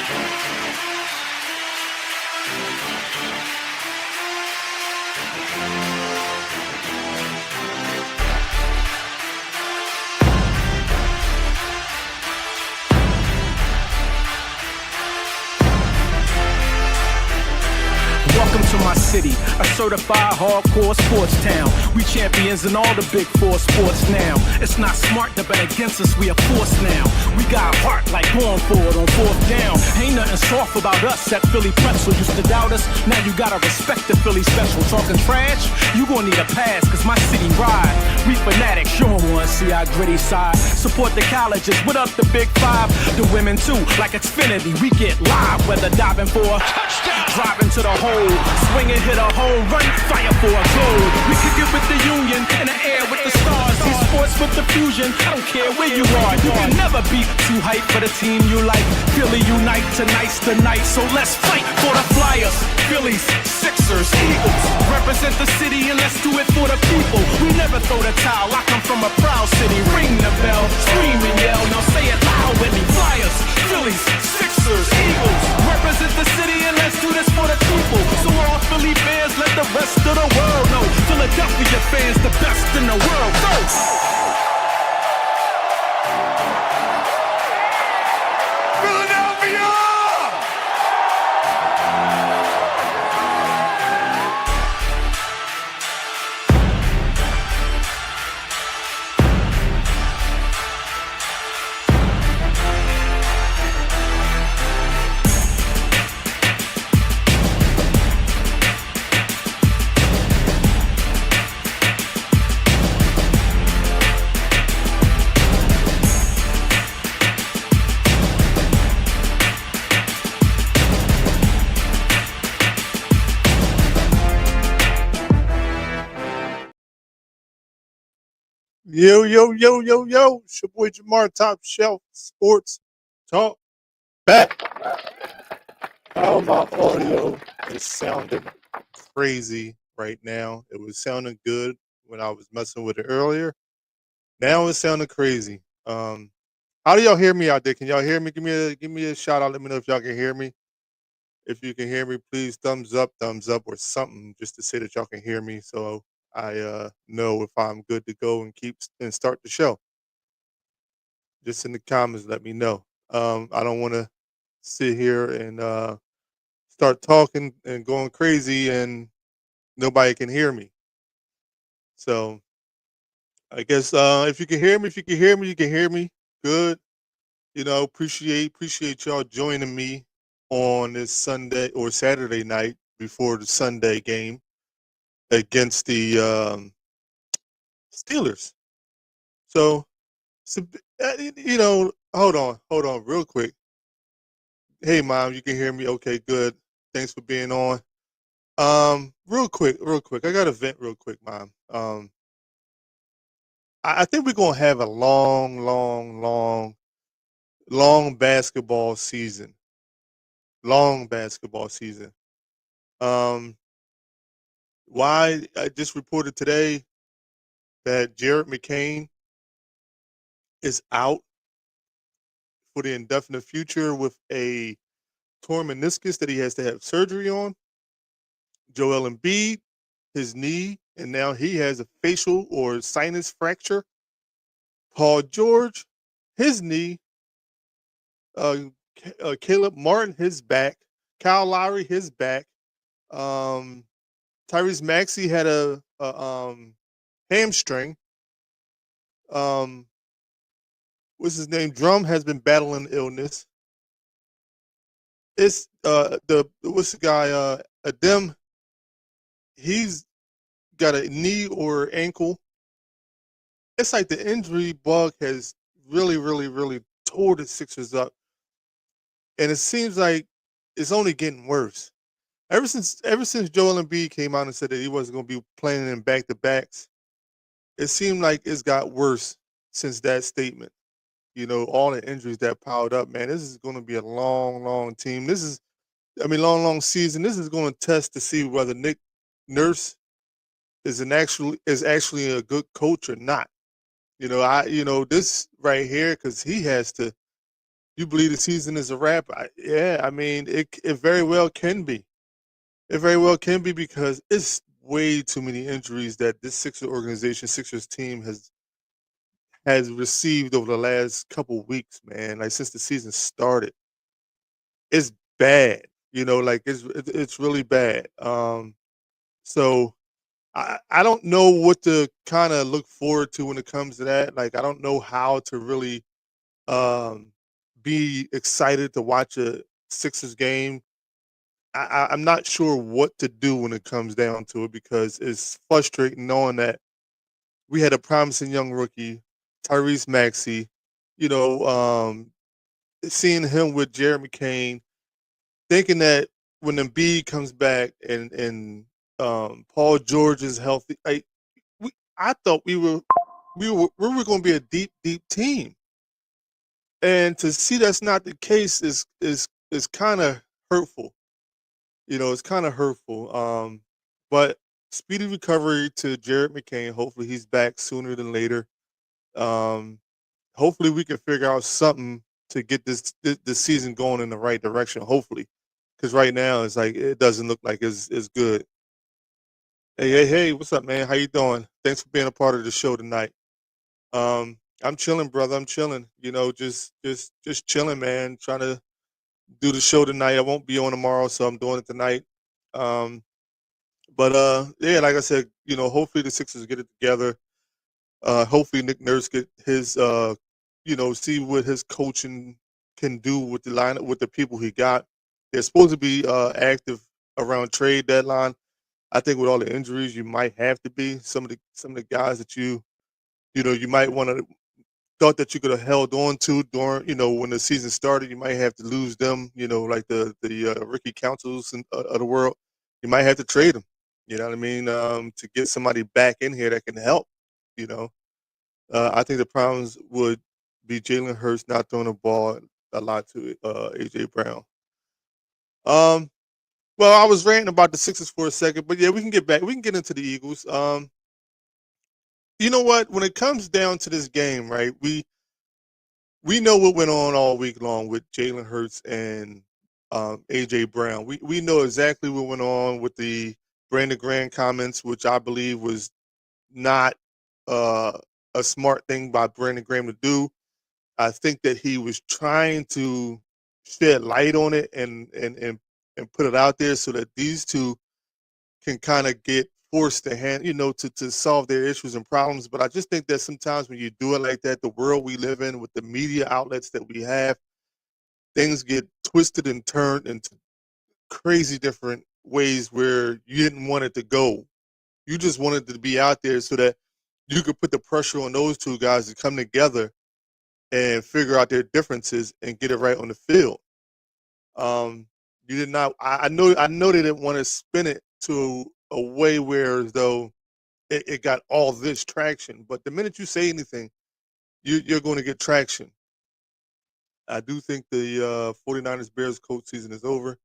Welcome to my city, a certified hardcore sports town. We champions in all the big four sports now. It's not smart to bet against us, we are forced now. We got heart like going for it on fourth down. Ain't nothing soft about us at Philly Pretzel. Used to doubt us, now you gotta respect the Philly special. Talking trash, you gon' need a pass, cause my city ride. We fanatics, you don't wanna see our gritty side. Support the colleges, what up the big five? The women too, like Xfinity, we get live. Whether diving for a touchdown, driving to the hole, swing and hit a home run, fire for a goal. We kick it with the Union, in the air with the stars. See sports with the fusion, I don't care where you are. You can never be too hype for the team you like. Philly unite, tonight's the night, so let's fight for the Flyers. Phillies, Sixers, Eagles, represent the city and let's do it for the people. We never throw the towel, I come from a proud city. Ring the bell, scream and yell, now say it loud with me. Flyers, Phillies, Sixers, Eagles, represent the city and let's do this for the people. So all Philly fans, let the rest of the world know. Philadelphia fans, the best in the world. Go! Philadelphia! Yo, yo, yo, yo, yo. It's your boy Jamar, Top Shelf Sports Talk back. Oh, my audio is sounding crazy right now. It was sounding good when I was messing with it earlier. Now it's sounding crazy. How do y'all hear me out there? Can y'all hear me? Give me a shout out. Let me know if y'all can hear me. If you can hear me, please thumbs up, or something just to say that y'all can hear me. So I know if I'm good to go and start the show. Just in the comments, let me know. I don't want to sit here and start talking and going crazy and nobody can hear me. So I guess if you can hear me, you can hear me. Good. You know, appreciate y'all joining me on this Sunday or Saturday night before the Sunday game against the Steelers. So, you know, hold on real quick. Hey, Mom, you can hear me? Okay, good. Thanks for being on. Real quick. I got to vent real quick, Mom. I think we're going to have a long basketball season. Long basketball season. Why? I just reported today that Jared McCain is out for the indefinite future with a torn meniscus that he has to have surgery on. Joel Embiid, his knee, and now he has a facial or sinus fracture. Paul George, his knee. Caleb Martin, his back. Kyle Lowry, his back. Tyrese Maxey had a hamstring. What's his name? Drum has been battling illness. It's what's the guy? Adem. He's got a knee or ankle. It's like the injury bug has really tore the Sixers up, and it seems like it's only getting worse. Ever since Joel Embiid came out and said that he wasn't going to be playing in back-to-backs, it seemed like it's got worse since that statement. You know, all the injuries that piled up, man. This is going to be a long team. Long season. This is going to test to see whether Nick Nurse is actually a good coach or not. You know, this right here, because he has to You believe the season is a wrap? Yeah, I mean, it very well can be. It very well can be because it's way too many injuries that this Sixers organization, Sixers team has received over the last couple weeks, man. Like since the season started, it's bad. Like it's really bad. So I don't know what to kind of look forward to when it comes to that. Like I don't know how to really um be excited to watch a Sixers game. I'm not sure what to do when it comes down to it because it's frustrating knowing that we had a promising young rookie, Tyrese Maxey. You know, seeing him with Jeremy Kane, thinking that when Embiid comes back and Paul George is healthy, I thought we were going to be a deep deep team, and to see that's not the case is kind of hurtful. It's kind of hurtful. But speedy recovery to Jared McCain. Hopefully he's back sooner than later. Um, hopefully we can figure out something to get this season going in the right direction. Hopefully, because right now it's like it doesn't look like it's good. Hey, what's up, man? How you doing? Thanks for being a part of the show tonight. I'm chilling, brother. I'm chilling. Just chilling, man. Trying to do the show tonight. I won't be on tomorrow, so I'm doing it tonight. Um, but yeah, like I said, hopefully the Sixers get it together. Hopefully Nick Nurse get his see what his coaching can do with the lineup with the people he got. They're supposed to be active around trade deadline. I think with all the injuries, you might have to be. Some of the guys that you might want to thought that you could have held on to during when the season started. You might have to lose them. Like the Ricky Councils of the world. You might have to trade them. You know what I mean? To get somebody back in here that can help. You know, I think the problems would be Jalen Hurts not throwing the ball a lot to AJ Brown. Um, well, I was ranting about the Sixers for a second, but yeah, we can get back. We can get into the Eagles. You know what? When it comes down to this game, right? We know what went on all week long with Jalen Hurts and AJ Brown. We know exactly what went on with the Brandon Graham comments, which I believe was not uh, a smart thing by Brandon Graham to do. I think that he was trying to shed light on it and put it out there so that these two can kind of get forced to to solve their issues and problems. But I just think that sometimes when you do it like that, the world we live in with the media outlets that we have, things get twisted and turned into crazy different ways where you didn't want it to go. You just wanted it to be out there so that you could put the pressure on those two guys to come together and figure out their differences and get it right on the field. You did not. I know they didn't want to spin it to a way where as though it got all this traction. But the minute you say anything, you're going to get traction. I do think the 49ers Bears coach season is over.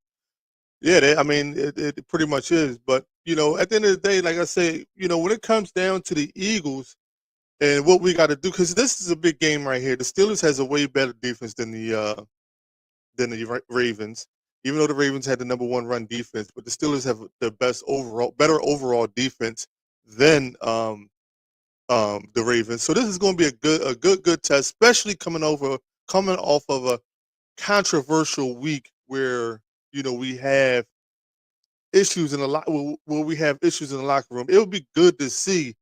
Yeah, I mean, it pretty much is. But, at the end of the day, like I say, when it comes down to the Eagles and what we got to do, because this is a big game right here. The Steelers has a way better defense than the Ravens, even though the Ravens had the number one run defense. But the Steelers have the better overall defense than the Ravens. So this is going to be a good test, especially coming off of a controversial week where we have issues in the where we have issues in the locker room. It would be good to see.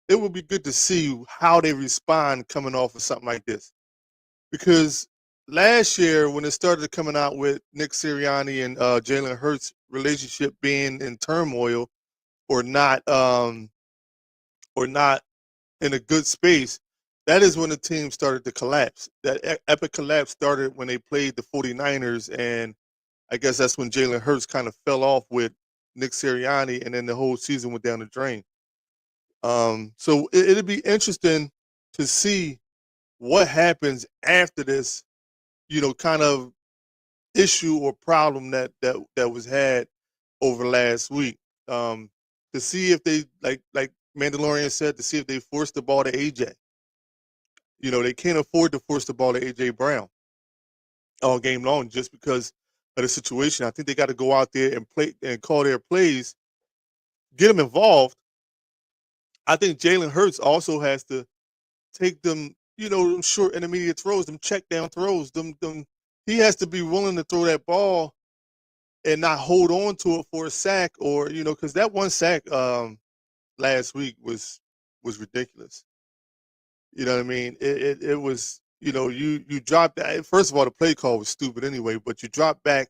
It would be good to see how they respond coming off of something like this, because last year when it started coming out with Nick Sirianni and Jalen Hurts' relationship being in turmoil or not in a good space, that is when the team started to collapse. That epic collapse started when they played the 49ers, and I guess that's when Jalen Hurts kind of fell off with Nick Sirianni, and then the whole season went down the drain. So it'll be interesting to see what happens after this, kind of issue or problem that was had over last week. Um, to see if they like Mandalorian said, to see if they force the ball to AJ. They can't afford to force the ball to AJ Brown. all game long just because of the situation. I think they got to go out there and play and call their plays, get them involved. I think Jalen Hurts also has to take them, them short intermediate throws, them check down throws, them. He has to be willing to throw that ball and not hold on to it for a sack, or because that one sack last week was ridiculous. You know what I mean? It was, you dropped that. First of all, the play call was stupid anyway, but you drop back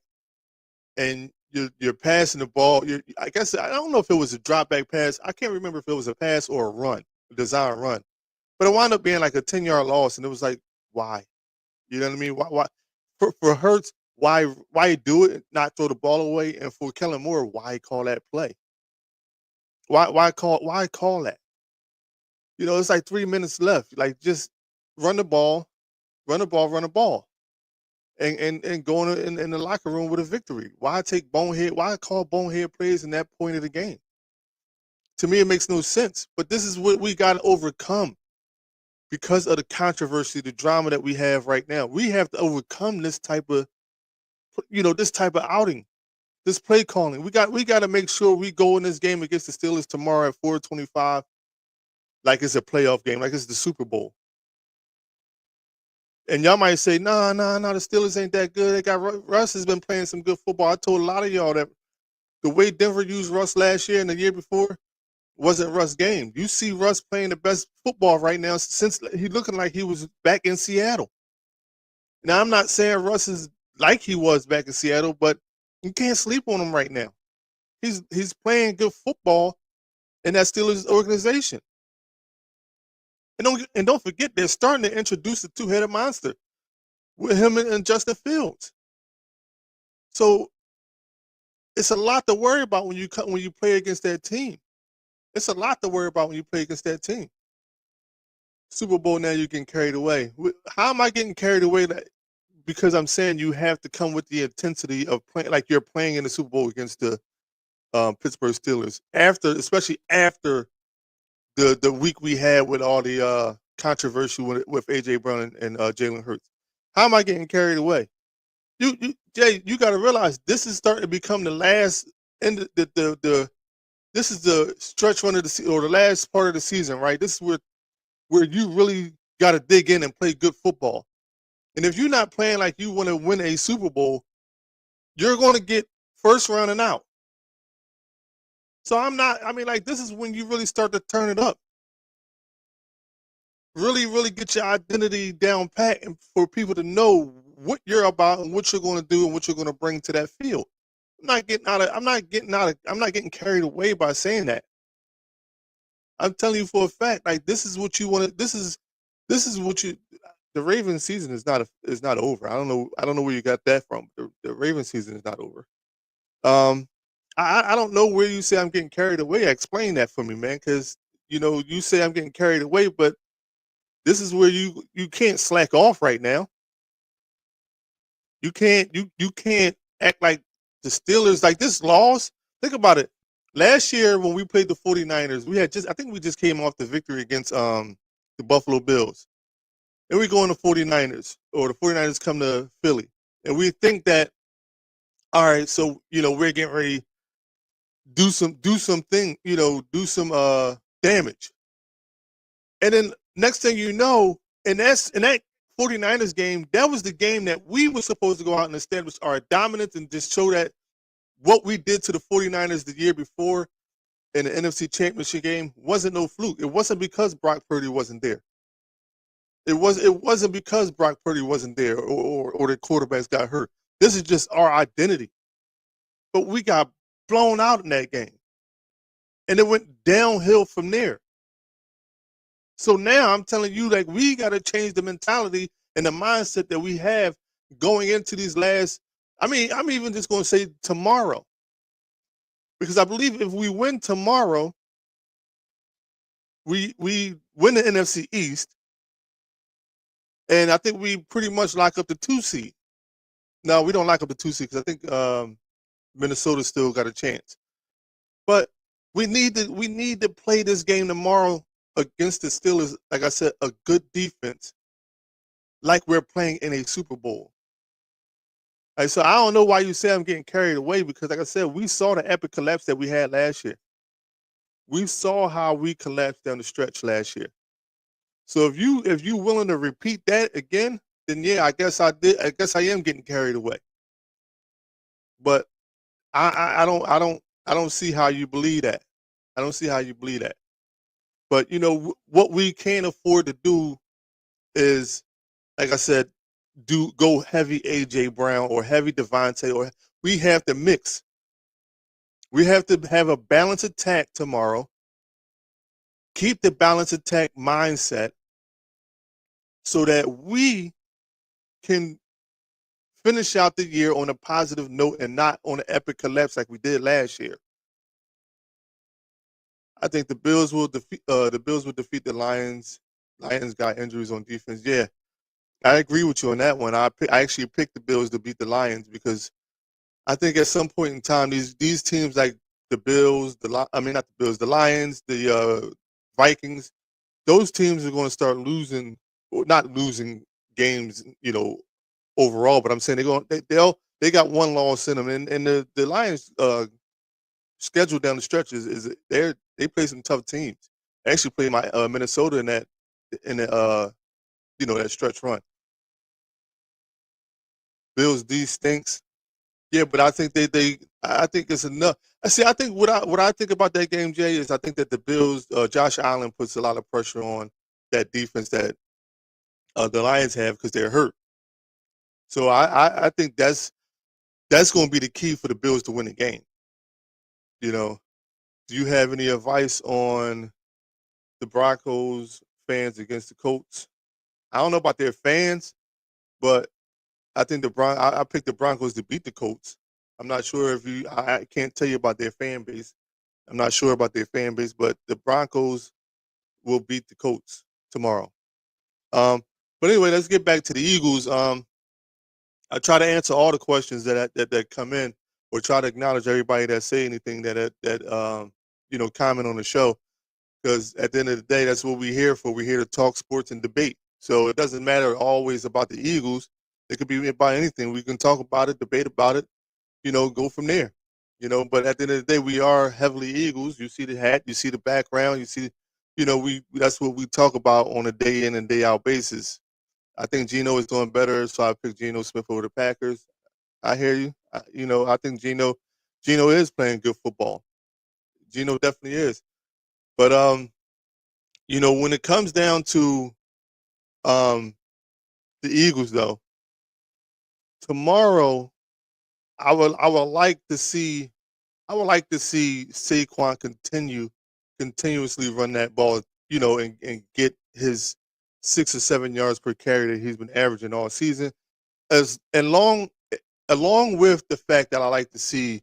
and you're passing the ball. I guess I don't know if it was a drop back pass. I can't remember if it was a pass or a run, a design run. But it wound up being like a 10-yard loss, and it was like, why? You know what I mean? Why for Hurts, why do it, not throw the ball away? And for Kellen Moore, why call that play? Why call that? It's like 3 minutes left. Like, just run the ball, run the ball, run the ball, and go in the locker room with a victory. Why call bonehead plays in that point of the game? To me, it makes no sense. But this is what we got to overcome because of the controversy, the drama that we have right now. We have to overcome this type of outing, this play calling. We got to make sure we go in this game against the Steelers tomorrow at 4:25 like it's a playoff game, like it's the Super Bowl. And y'all might say, nah, the Steelers ain't that good. They got Russ has been playing some good football. I told a lot of y'all that the way Denver used Russ last year and the year before wasn't Russ' game. You see Russ playing the best football right now since he looking like he was back in Seattle. Now, I'm not saying Russ is like he was back in Seattle, but you can't sleep on him right now. He's playing good football in that Steelers organization. And don't forget, they're starting to introduce the two-headed monster with him and Justin Fields. So it's a lot to worry about when you play against that team. It's a lot to worry about when you play against that team. Super Bowl now, you're getting carried away. How am I getting carried away? Because I'm saying you have to come with the intensity of playing like you're playing in the Super Bowl against the Pittsburgh Steelers, especially after the week we had with all the controversy with AJ Brown and Jalen Hurts. How am I getting carried away? Jay, you got to realize this is starting to become the last end. This is the stretch run of the season, or the last part of the season, right? This is where you really got to dig in and play good football. And if you're not playing like you want to win a Super Bowl, you're going to get first round and out. So this is when you really start to turn it up. Really, really get your identity down pat, and for people to know what you're about and what you're going to do and what you're going to bring to that field. I'm not getting carried away by saying that. I'm telling you for a fact, like, this is what you want to. This is what you. The Ravens season is not over. I don't know where you got that from. The Ravens season is not over. I don't know where you say I'm getting carried away. Explain that for me, man, because you say I'm getting carried away, but this is where you can't slack off right now. You can't act like the Steelers, like this loss. Think about it. Last year when we played the 49ers, I think we just came off the victory against the Buffalo Bills. And we go in the 49ers, or the 49ers come to Philly. And we think that, all right, so we're getting ready do some damage. And then next thing you know, in that 49ers game, that was the game that we were supposed to go out and establish our dominance and just show that what we did to the 49ers the year before in the NFC Championship game wasn't no fluke. It wasn't because Brock Purdy wasn't there. It wasn't because Brock Purdy wasn't there or the quarterbacks got hurt. This is just our identity. But we got blown out in that game. And it went downhill from there. So now I'm telling you, like, we got to change the mentality and the mindset that we have going into these I'm even just going to say tomorrow. Because I believe if we win tomorrow, we win the NFC East. And I think we pretty much lock up the 2 seed. No, we don't lock up the 2 seed because I think Minnesota still got a chance. But we need to play this game tomorrow against the Steelers, like I said, a good defense, like we're playing in a Super Bowl. Like, so I don't know why you say I'm getting carried away because, like I said, we saw the epic collapse that we had last year. We saw how we collapsed down the stretch last year. So if you willing to repeat that again, then yeah, I guess I did. I guess I am getting carried away. But I don't see how you believe that. I don't see how you believe that. But what we can't afford to do is, like I said, do go heavy AJ Brown or heavy Devontae, or we have to mix. We have to have a balanced attack tomorrow. Keep the balanced attack mindset so that we can finish out the year on a positive note and not on an epic collapse like we did last year. I think the Bills will defeat the Lions. Lions got injuries on defense. Yeah, I agree with you on that one. I actually picked the Bills to beat the Lions because I think at some point in time these teams like the Bills, not the Bills, the Lions, the Vikings, those teams are going to start losing, or not losing games, overall. But I'm saying they got one loss in them, and the Lions schedule down the stretch is they play some tough teams. They actually play my Minnesota in that stretch run. Bills D stinks. Yeah, but I think I think it's enough. I think what I think about that game, Jay, is I think that the Bills, Josh Allen puts a lot of pressure on that defense that the Lions have because they're hurt. So I think that's going to be the key for the Bills to win the game. Do you have any advice on the Broncos fans against the Colts? I don't know about their fans, but I think I picked the Broncos to beat the Colts. I'm not sure if I can't tell you about their fan base. I'm not sure about their fan base, but the Broncos will beat the Colts tomorrow. Um, but anyway, let's get back to the Eagles. I try to answer all the questions that come in, or try to acknowledge everybody that say anything that comment on the show. Because at the end of the day, that's what we're here for. We're here to talk sports and debate. So it doesn't matter always about the Eagles. It could be about anything. We can talk about it, debate about it, go from there. But at the end of the day, we are heavily Eagles. You see the hat, you see the background, you see, we that's what we talk about on a day in and day out basis. I think Geno is doing better, so I picked Geno Smith over the Packers. I hear you. I think Geno is playing good football. Geno definitely is. But when it comes down to the Eagles, though, tomorrow I would like to see Saquon continuously run that ball, and get his 6 or 7 yards per carry that he's been averaging all season. Along with the fact that I like to see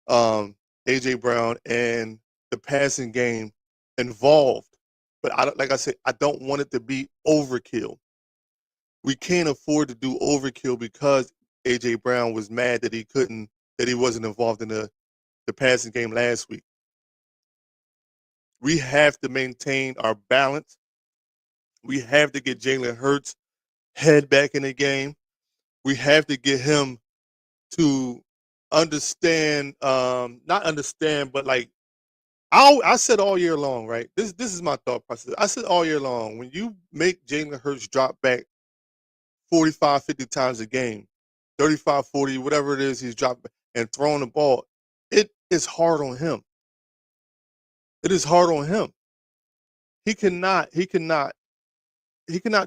AJ Brown and the passing game involved. But like I said, I don't want it to be overkill. We can't afford to do overkill because AJ Brown was mad that he wasn't involved in the passing game last week. We have to maintain our balance. We have to get Jalen Hurts head back in the game. We have to get him to understand, not understand, but like I said all year long, right? This is my thought process. I said all year long, when you make Jalen Hurts drop back 45, 50 times a game, 35, 40, whatever it is he's dropping and throwing the ball, it is hard on him. It is hard on him. He cannot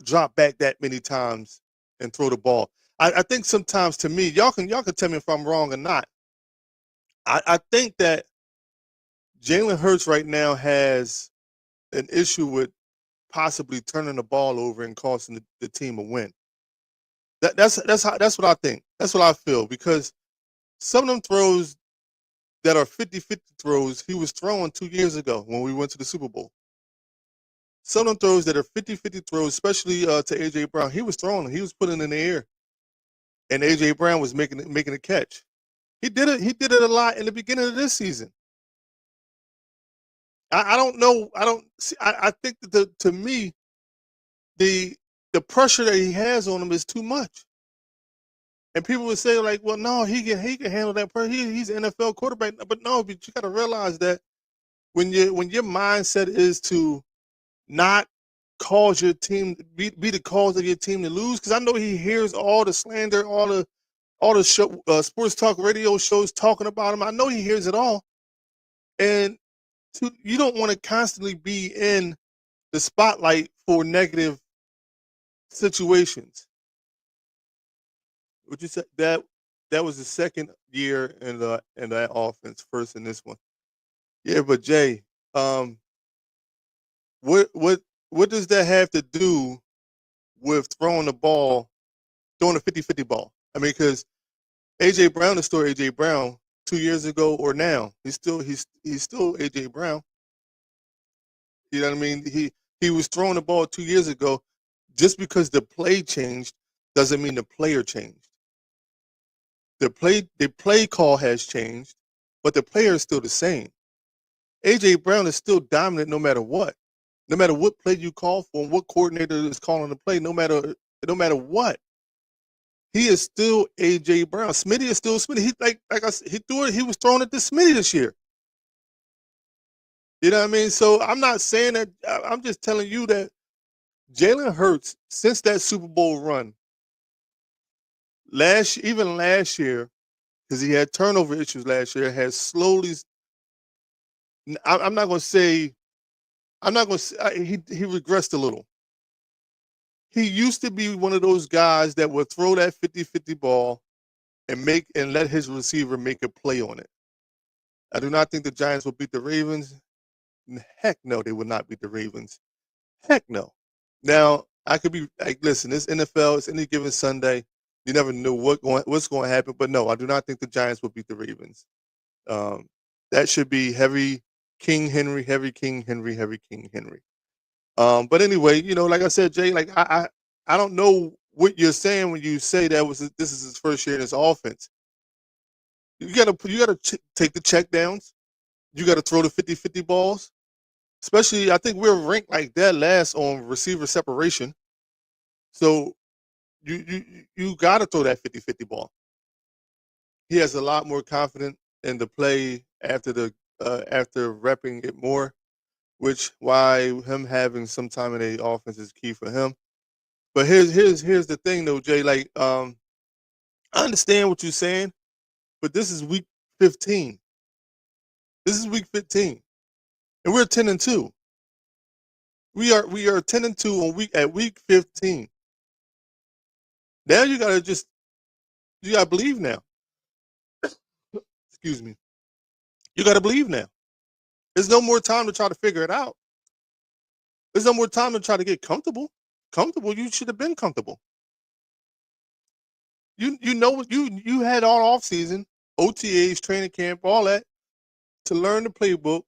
drop back that many times and throw the ball. I think sometimes, to me, y'all can tell me if I'm wrong or not. I think that Jalen Hurts right now has an issue with possibly turning the ball over and costing the team a win. That's what I think. That's what I feel, because some of them throws that are 50-50 throws he was throwing 2 years ago when we went to the Super Bowl. Some of them throws that are 50-50 throws, especially to AJ Brown, he was throwing, he was putting in the air, and AJ Brown was making a catch. He did it a lot in the beginning of this season. I don't know. I don't see. I think that to me, the pressure that he has on him is too much. And people would say like, well, no, he can handle that. He's an NFL quarterback, but no, but you got to realize that when your mindset is to not cause your team be the cause of your team to lose, because I know he hears all the slander, all the show, sports talk radio shows talking about him. I know he hears it all, and you don't want to constantly be in the spotlight for negative situations. Would you say that was the second year in that offense, first in this one? Yeah, but Jay, um, what what what does that have to do with throwing a 50-50 ball? I mean, because AJ Brown is still AJ Brown 2 years ago or now. He's still AJ Brown. You know what I mean? He was throwing the ball 2 years ago. Just because the play changed doesn't mean the player changed. The play call has changed, but the player is still the same. AJ Brown is still dominant no matter what. No matter what play you call for and what coordinator is calling the play, no matter what. He is still AJ Brown. Smitty is still Smitty. He like I said, he was throwing it to Smitty this year. You know what I mean? So I'm not saying that. I'm just telling you that Jalen Hurts, since that Super Bowl run, even last year, because he had turnover issues last year, has slowly. I'm not going to say. I'm not going to say he regressed a little. He used to be one of those guys that would throw that 50-50 ball and let his receiver make a play on it. I do not think the Giants will beat the Ravens. Heck no, they would not beat the Ravens. Heck no. Now, I could be like, listen, this NFL, it's any given Sunday. You never know what's going to happen. But no, I do not think the Giants will beat the Ravens. That should be heavy King Henry, heavy King Henry, heavy King Henry. But anyway, like I said, Jay, like I don't know what you're saying when you say this is his first year in his offense. You gotta take the check downs. You gotta throw the 50-50 balls. Especially, I think we're ranked like that last on receiver separation. So you gotta throw that 50-50 ball. He has a lot more confidence in the play after repping it more, which why him having some time in the offense is key for him. But here's the thing though, Jay. Like, I understand what you're saying, but this is week 15. This is week 15, and we're 10-2. We are 10-2 at week 15. Now you gotta believe now. Excuse me. You gotta believe now. There's no more time to try to figure it out. There's no more time to try to get comfortable. You should have been comfortable. You had all off season, OTAs, training camp, all that to learn the playbook,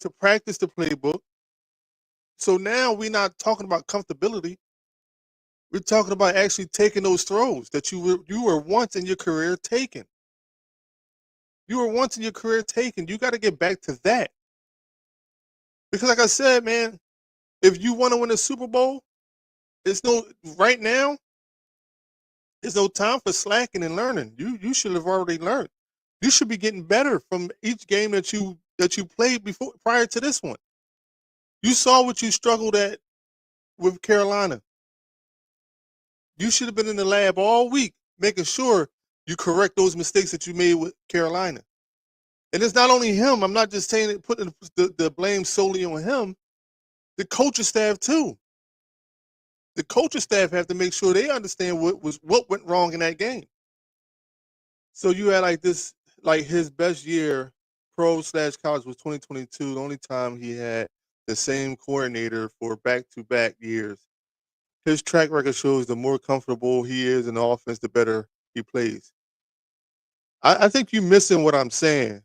to practice the playbook. So now we're not talking about comfortability. We're talking about actually taking those throws that you were once in your career taking. You were once in your career taking. You got to get back to that. Because like I said, man, if you want to win a Super Bowl, right now, there's no time for slacking and learning. You should have already learned. You should be getting better from each game that you played prior to this one. You saw what you struggled at with Carolina. You should have been in the lab all week making sure you correct those mistakes that you made with Carolina. And it's not only him. I'm not just saying it, putting the blame solely on him. The coaching staff too. The coaching staff have to make sure they understand what went wrong in that game. So you had like his best year, pro/college, was 2022. The only time he had the same coordinator for back-to-back years. His track record shows the more comfortable he is in the offense, the better he plays. I think you're missing what I'm saying.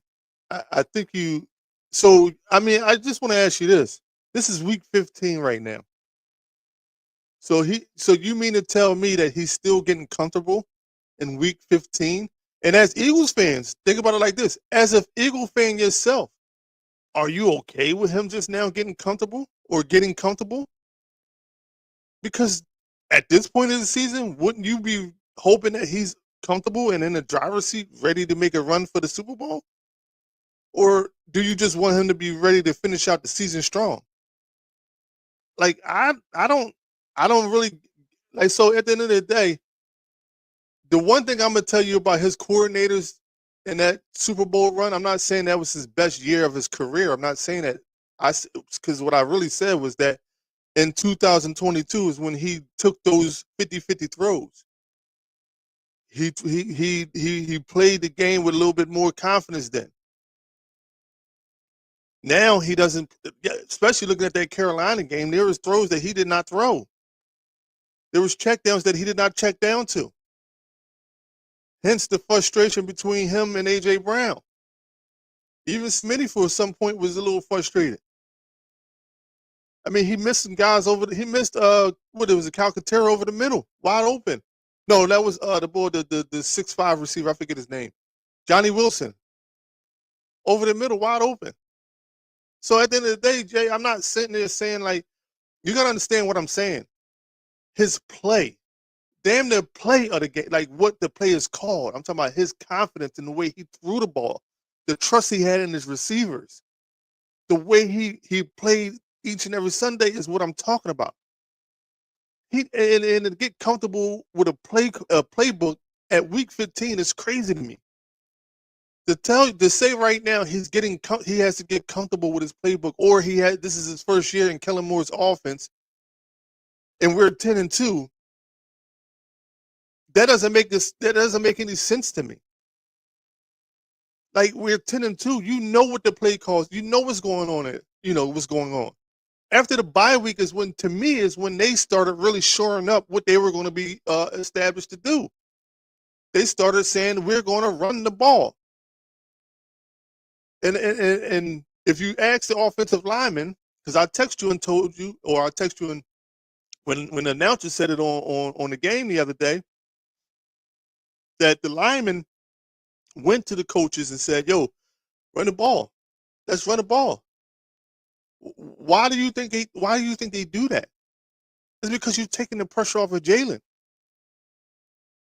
I think you. So I mean, I just want to ask you this. This is week 15 right now. So you mean to tell me that he's still getting comfortable in week 15? And as Eagles fans, think about it like this. As an Eagle fan yourself, are you okay with him just now getting comfortable or getting comfortable? Because at this point in the season, wouldn't you be hoping that he's comfortable and in the driver's seat, ready to make a run for the Super Bowl? Or do you just want him to be ready to finish out the season strong? Like I don't really like. So at the end of the day, the one thing I'm gonna tell you about his coordinators in that Super Bowl run, I'm not saying that was his best year of his career. I'm not saying that. Because what I really said was that in 2022 is when he took those 50-50 throws. He played the game with a little bit more confidence then. Now he doesn't, especially looking at that Carolina game, there was throws that he did not throw. There was checkdowns that he did not check down to. Hence the frustration between him and A.J. Brown. Even Smitty for some point was a little frustrated. I mean, he missed some guys he missed what it was, a Calcaterra over the middle, wide open. No, that was the boy, the 6'5" receiver, I forget his name. Johnny Wilson. Over the middle, wide open. So at the end of the day, Jay, I'm not sitting there saying, like, you gotta understand what I'm saying. His play, damn near play of the game, like what the play is called. I'm talking about his confidence in the way he threw the ball, the trust he had in his receivers, the way he played each and every Sunday is what I'm talking about. And to get comfortable with a playbook at week 15 is crazy to me. To say right now he has to get comfortable with his playbook, or this is his first year in Kellen Moore's offense, and we're 10-2. That doesn't make any sense to me. Like, we're 10-2. You know what the play calls. You know what's going on. What's going on. After the bye week is when they started really shoring up what they were going to be established to do. They started saying, we're going to run the ball. And if you ask the offensive lineman, because I text you and told you, or I text you and when the announcer said it on the game the other day, that the lineman went to the coaches and said, yo, run the ball. Let's run the ball. Why do you think they do that? It's because you're taking the pressure off of Jalen.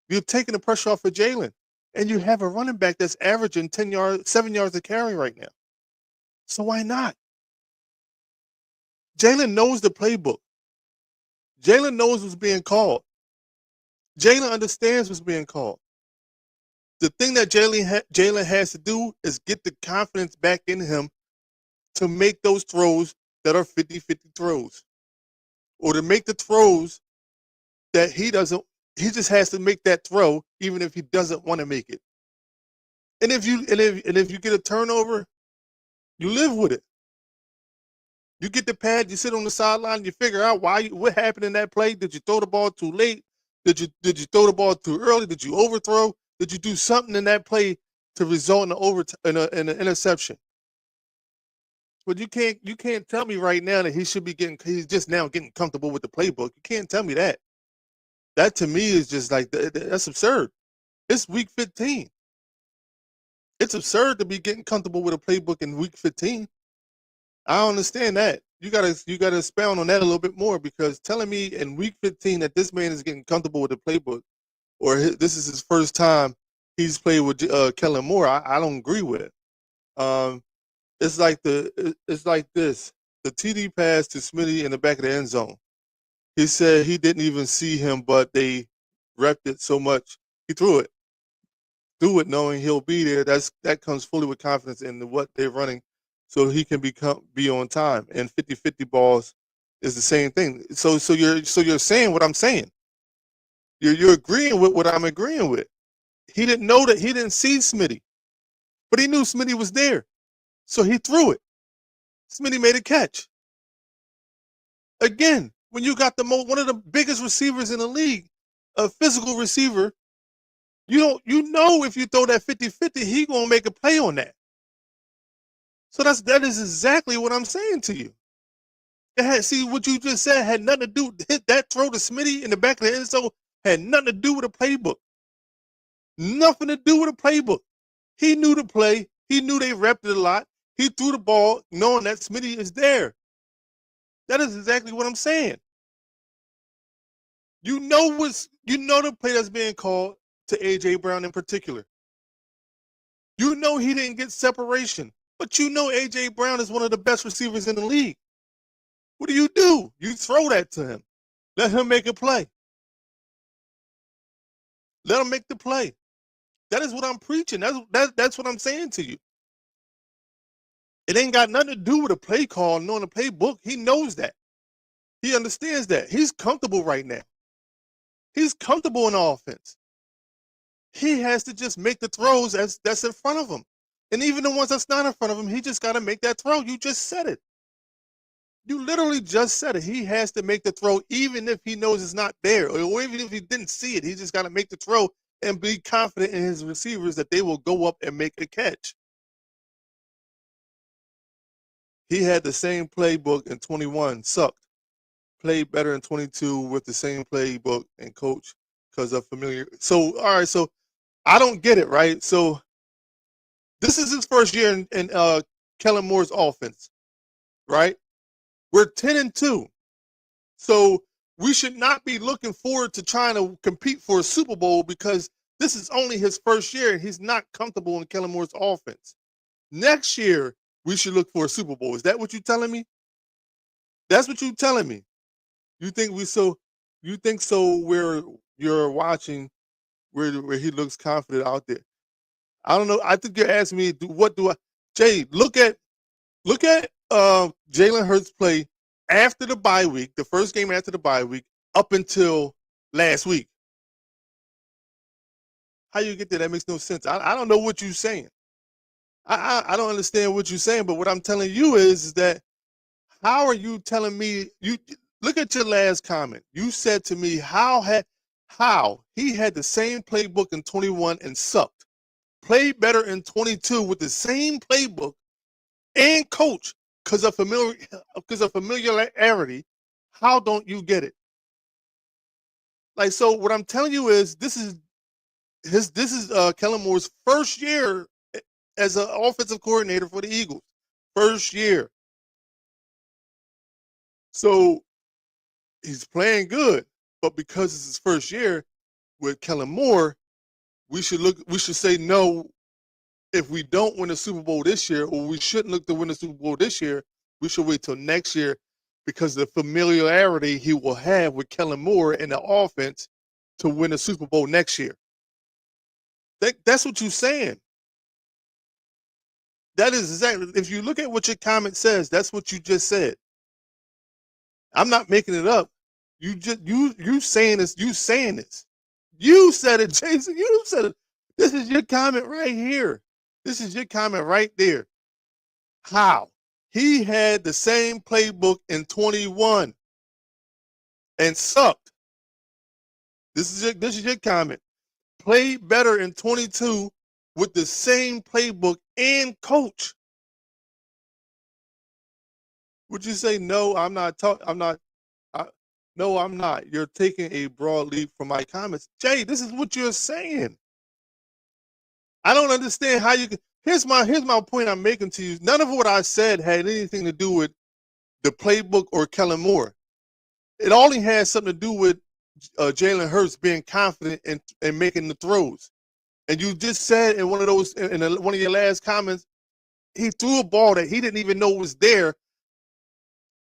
You're taking the pressure off of Jalen. And you have a running back that's averaging 7 yards a carry right now. So why not? Jalen knows the playbook. Jalen knows what's being called. Jalen understands what's being called. The thing that Jalen has to do is get the confidence back in him to make those throws that are 50-50 throws. Or to make the throws that he just has to make that throw even if he doesn't want to make it. And if you get a turnover, you live with it. You get the pad, you sit on the sideline, you figure out what happened in that play. Did you throw the ball too late? Did you throw the ball too early? Did you overthrow? Did you do something in that play to result in an interception? But you can't tell me right now that he's just now getting comfortable with the playbook. You can't tell me that. That to me is just like, that's absurd. It's week 15. It's absurd to be getting comfortable with a playbook in week 15. I don't understand that. You gotta expound on that a little bit more, because telling me in week 15 that this man is getting comfortable with the playbook, or this is his first time he's played with Kellen Moore, I don't agree with. It's like this. The TD pass to Smitty in the back of the end zone. He said he didn't even see him, but they repped it so much. He threw it knowing he'll be there. That comes fully with confidence in what they're running, so he can be on time. And 50-50 balls is the same thing. So you're saying what I'm saying. You're agreeing with what I'm agreeing with. He didn't know that, he didn't see Smitty, but he knew Smitty was there. So he threw it. Smitty made a catch. Again, when you got one of the biggest receivers in the league, a physical receiver, you know if you throw that 50-50, he gonna make a play on that. So that is exactly what I'm saying to you. See, what you just said had nothing to do. Hit that throw to Smitty in the back of the end zone had nothing to do with the playbook. Nothing to do with the playbook. He knew the play. He knew they repped it a lot. He threw the ball knowing that Smitty is there. That is exactly what I'm saying. You know the play that's being called. to A.J. Brown in particular. You know he didn't get separation, but you know A.J. Brown is one of the best receivers in the league. What do? You throw that to him. Let him make a play. Let him make the play. That is what I'm preaching. That's what I'm saying to you. It ain't got nothing to do with a play call, knowing the playbook. He knows that. He understands that. He's comfortable right now. He's comfortable in offense. He has to just make the throws that's in front of him. And even the ones that's not in front of him, he just got to make that throw. You just said it. You literally just said it. He has to make the throw even if he knows it's not there, or even if he didn't see it. He just got to make the throw and be confident in his receivers that they will go up and make a catch. He had the same playbook in 21, sucked. Played better in 22 with the same playbook and coach because of familiar. So, all right, so I don't get it, right? So this is his first year in Kellen Moore's offense, right? We're 10-2. So we should not be looking forward to trying to compete for a Super Bowl because this is only his first year and he's not comfortable in Kellen Moore's offense. Next year, we should look for a Super Bowl. Is that what you're telling me? That's what you're telling me. You think so where you're watching where he looks confident out there. I don't know. I think you're asking me Jay, look at Jalen Hurts play after the bye week, the first game after the bye week, up until last week. How you get there? That makes no sense. I don't know what you're saying. I don't understand what you're saying, but what I'm telling you is that how are you telling me you look at your last comment. You said to me how he had the same playbook in 21 and sucked. Played better in 22 with the same playbook and coach because of familiarity. How don't you get it? Like, so what I'm telling you is this is Kellen Moore's first year as an offensive coordinator for the Eagles. First year. So he's playing good, but because it's his first year with Kellen Moore, we should say no. If we don't win the Super Bowl this year, or we shouldn't look to win the Super Bowl this year, we should wait till next year because of the familiarity he will have with Kellen Moore and the offense to win the Super Bowl next year. That's what you're saying. That is exactly, if you look at what your comment says, that's what you just said. I'm not making it up. You saying this. You saying this. You said it, Jason. You said it. This is your comment right here. This is your comment right there. How? He had the same playbook in 21 and sucked. This is your comment. Played better in 22 with the same playbook and coach. Would you say no? I'm not. No, I'm not. You're taking a broad leap from my comments, Jay. This is what you're saying. I don't understand how you can. Here's my point I'm making to you. None of what I said had anything to do with the playbook or Kellen Moore. It only has something to do with Jalen Hurts being confident in making the throws. And you just said in one of those, one of your last comments, he threw a ball that he didn't even know was there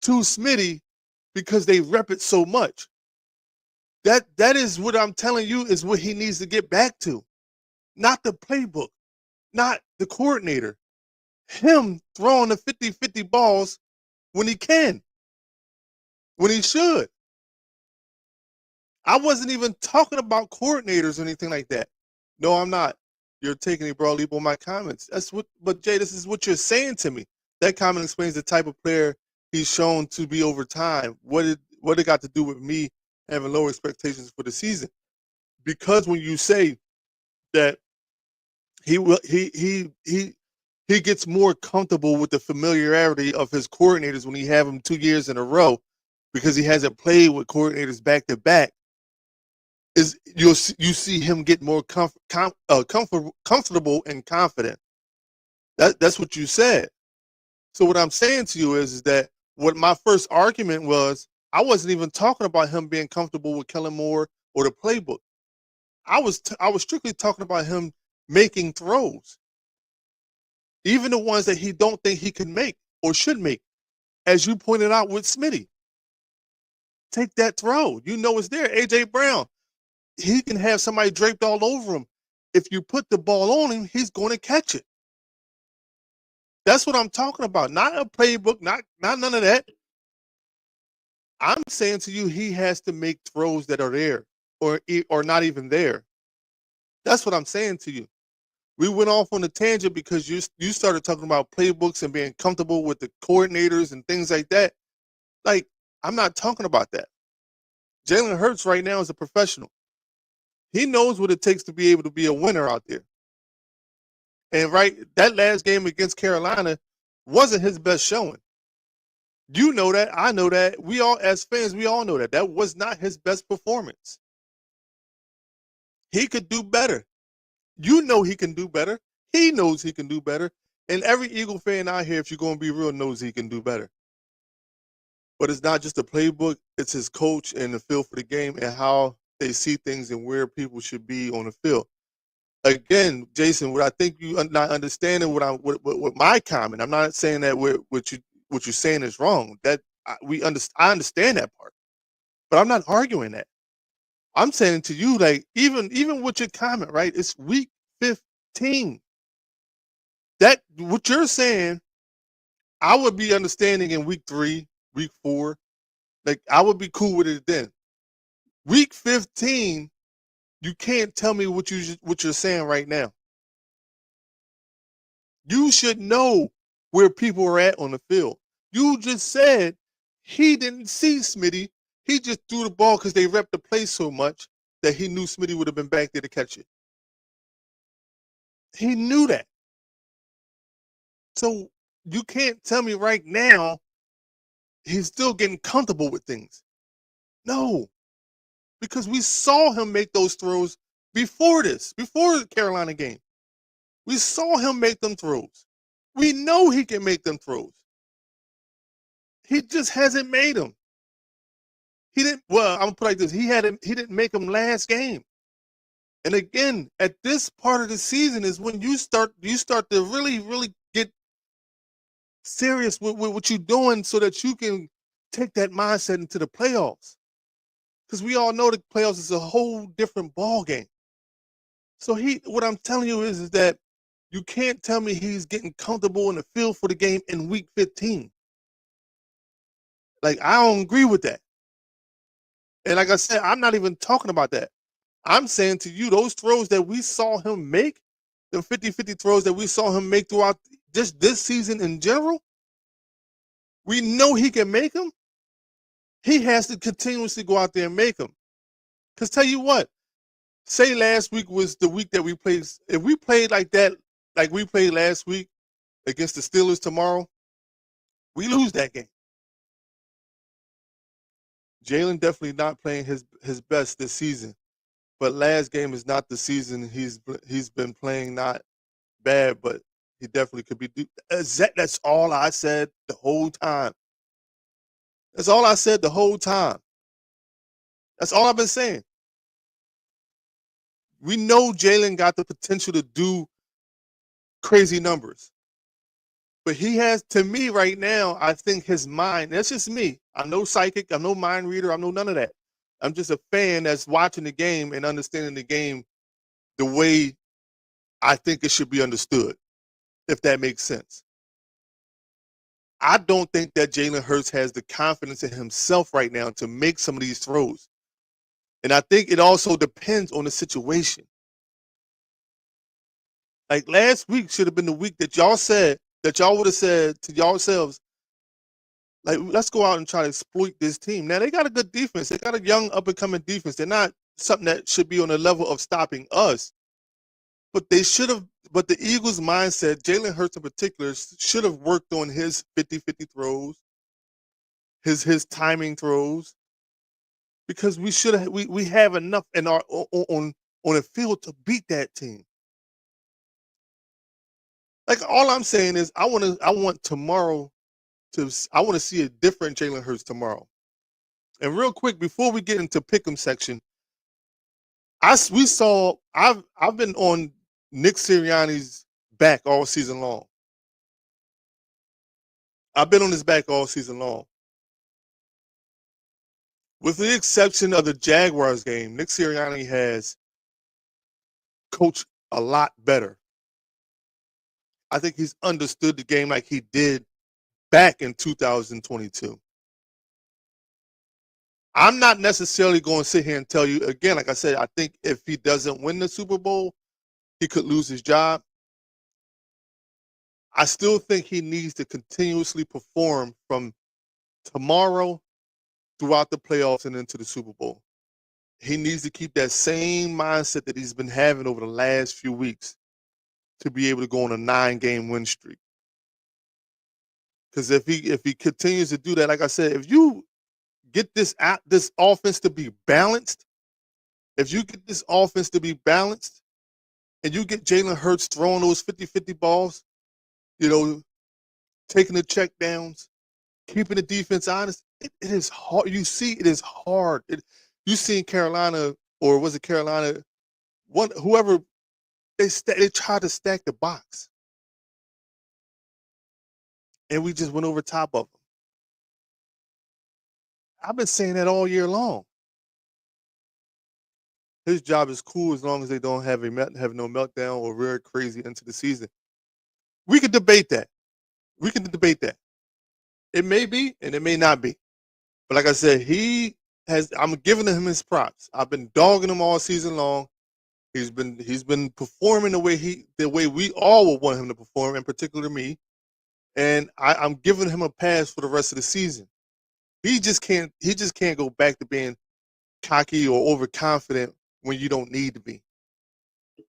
to Smitty because they rep it so much. That is what I'm telling you is what he needs to get back to. Not the playbook, not the coordinator. Him throwing the 50-50 balls when he can, when he should. I wasn't even talking about coordinators or anything like that. No, I'm not. You're taking a broad leap on my comments. But Jay, this is what you're saying to me. That comment explains the type of player he's shown to be over time. What it got to do with me having low expectations for the season? Because when you say that he gets more comfortable with the familiarity of his coordinators when he have them 2 years in a row because he hasn't played with coordinators back to back. Is you see him get more comfortable and confident. That's what you said. So what I'm saying to you is that what my first argument was, I wasn't even talking about him being comfortable with Kellen Moore or the playbook. I was strictly talking about him making throws, even the ones that he don't think he can make or should make, as you pointed out with Smitty. Take that throw. You know it's there. A.J. Brown, he can have somebody draped all over him. If you put the ball on him, he's going to catch it. That's what I'm talking about. Not a playbook, not none of that. I'm saying to you, he has to make throws that are there or not even there. That's what I'm saying to you. We went off on a tangent because you started talking about playbooks and being comfortable with the coordinators and things like that. Like, I'm not talking about that. Jalen Hurts right now is a professional. He knows what it takes to be able to be a winner out there. And that last game against Carolina wasn't his best showing. You know that. I know that. We all, as fans, we all know that. That was not his best performance. He could do better. You know he can do better. He knows he can do better. And every Eagle fan out here, if you're going to be real, knows he can do better. But it's not just the playbook. It's his coach and the feel for the game and how they see things and where people should be on the field. Again, Jason, what I think you are not understanding what my comment. I'm not saying that what you're saying is wrong. That I understand that part, but I'm not arguing that. I'm saying to you, like, even with your comment, right? It's week 15. That what you're saying, I would be understanding in week 3, week 4. Like, I would be cool with it then. Week 15, you can't tell me what you're saying right now. You should know where people are at on the field. You just said he didn't see Smitty. He just threw the ball because they repped the play so much that he knew Smitty would have been back there to catch it. He knew that. So you can't tell me right now he's still getting comfortable with things. No, because we saw him make those throws before the Carolina game. We saw him make them throws. We know he can make them throws. He just hasn't made them. He didn't. Well, I'm gonna put it like this: he didn't make them last game. And again, at this part of the season is when you start to really, really get serious with what you're doing, so that you can take that mindset into the playoffs. Because we all know the playoffs is a whole different ball game. So what I'm telling you is that you can't tell me he's getting comfortable in the field for the game in week 15. Like, I don't agree with that. And like I said, I'm not even talking about that. I'm saying to you, those throws that we saw him make, the 50-50 throws that we saw him make throughout just this season in general, we know he can make them. He has to continuously go out there and make them. Because tell you what, say last week was the week that we played. If we played like that, like we played last week against the Steelers tomorrow, we lose that game. Jalen definitely not playing his best this season. But last game is not the season he's been playing not bad, but he definitely could be. That's all I said the whole time. That's all I said the whole time. That's all I've been saying. We know Jalen got the potential to do crazy numbers. But he has, to me right now, I think his mind, that's just me. I'm no psychic, I'm no mind reader, I'm no none of that. I'm just a fan that's watching the game and understanding the game the way I think it should be understood, if that makes sense. I don't think that Jalen Hurts has the confidence in himself right now to make some of these throws. And I think it also depends on the situation. Like, last week should have been the week that y'all would have said to yourselves, like, let's go out and try to exploit this team. Now, they got a good defense. They got a young, up-and-coming defense. They're not something that should be on the level of stopping us. But they should have, but the Eagles' mindset, Jalen Hurts in particular, should have worked on his 50-50 throws, his timing throws, because we have enough in our on the field to beat that team. Like, all I'm saying is I want to see a different Jalen Hurts tomorrow. And real quick, before we get into pick'em section, I've been on Nick Sirianni's back all season long. I've been on his back all season long. With the exception of the Jaguars game, Nick Sirianni has coached a lot better. I think he's understood the game like he did back in 2022. I'm not necessarily going to sit here and tell you, again, like I said, I think if he doesn't win the Super Bowl, he could lose his job. I still think he needs to continuously perform from tomorrow throughout the playoffs and into the Super Bowl. He needs to keep that same mindset that he's been having over the last few weeks to be able to go on a 9-game win streak. Because if he continues to do that, like I said, if you get this offense to be balanced, and you get Jalen Hurts throwing those 50-50 balls, taking the check downs, keeping the defense honest, it is hard. You see, it is hard. You seen Carolina, or was it Carolina? Whoever they tried to stack the box, and we just went over top of them. I've been saying that all year long. His job is cool as long as they don't have no meltdown or real crazy into the season. We could debate that. It may be and it may not be. But like I said, I'm giving him his props. I've been dogging him all season long. He's been performing the way we all would want him to perform, in particular me. And I'm giving him a pass for the rest of the season. He just can't go back to being cocky or overconfident when you don't need to be.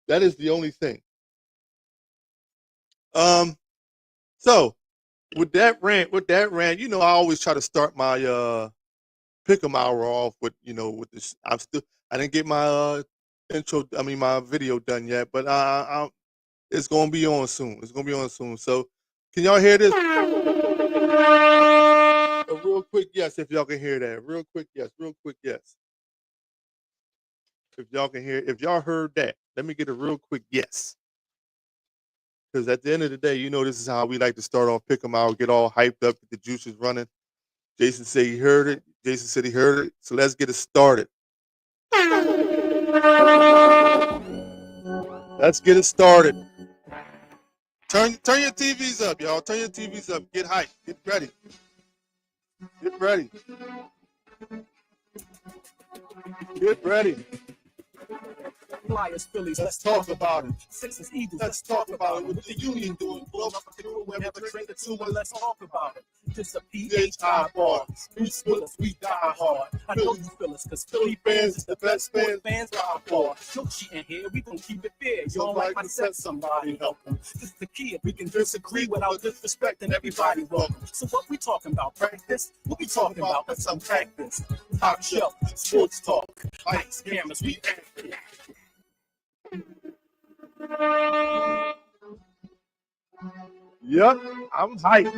That is the only thing. So with that rant, I always try to start my pick'em hour off with this. I didn't get my my video done yet, but it's gonna be on soon. So can y'all hear this? A real quick yes, if y'all can hear that. Real quick yes. If y'all heard that, let me get a real quick yes. Because at the end of the day, this is how we like to start off pick'em out, get all hyped up, get the juices running. Jason said he heard it. So let's get it started. Let's get it started. Turn your TVs up, y'all. Turn your TVs up. Get hyped. Get ready. Get ready. Flyers, Phillies, let's talk about it. Sixers, Eagles, let's talk about it. What the Union doing? Blow up the crew, have a drink or two, and let's talk about it. This a PHI bar. Bruce Willis, we die hard. I know you feel us, cause Philly fans is the best fans die for. No cheating here, we gon' keep it fair. You don't like my set, somebody help them. This is the key, if we can disagree without disrespecting everybody welcome. So what we talking about? Practice? What we talking about? Let's unpack this. Top shelf, sports talk. Lights, cameras, we acting. Yep, I'm hyped.